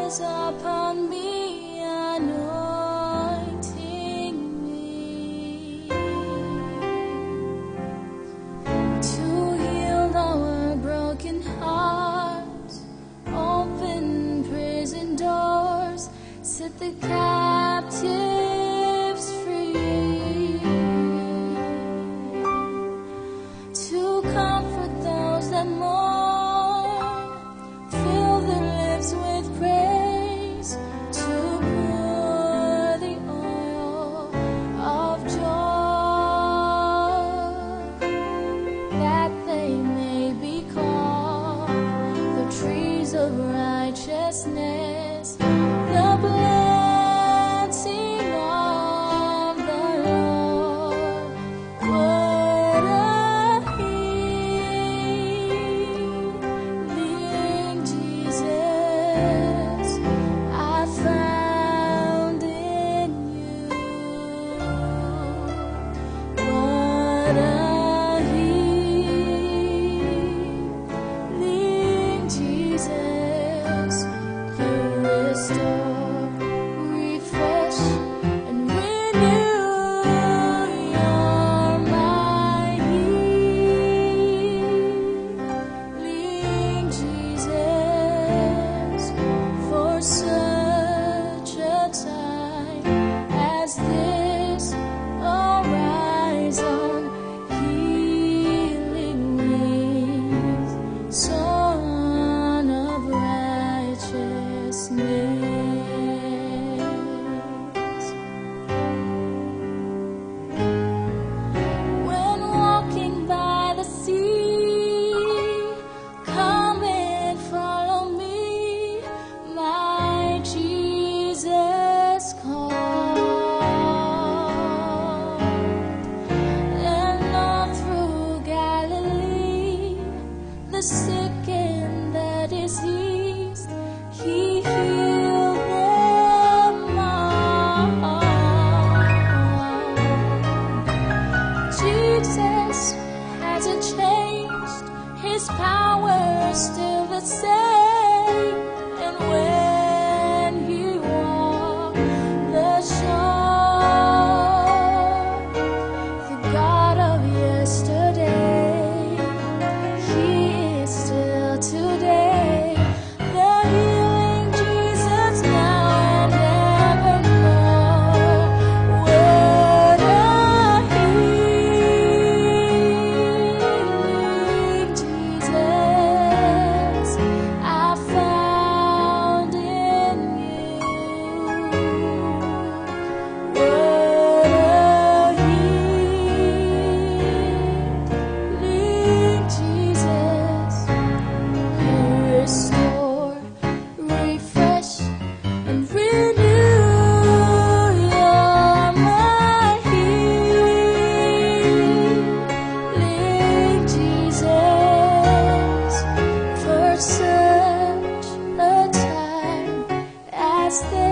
eyes upon me, anointing me to heal our broken hearts, open prison doors, set the captives free, to comfort those that mourn, fill their lips with praise, to pour the oil of joy, that they may be called the trees of righteousness, the blessing of the Lord. What a healing Jesus I found in you. What a healing Jesus, you restore, refresh, and renew. You're my healing Jesus, for such a time as this. Arise on healing wings, Son of righteousness. When walking by the sea, come and follow me, my Jesus called. And all through Galilee, the sick and the diseased, he healed them all. Jesus hasn't changed, his power is still the same. And when he walked the shore, the God of yesterday, he is still today. The healing Jesus now and evermore. What a healing Jesus I found in you. What a healing Jesus, you restore, refresh, and renew. You're my healing Jesus, for such a time as this.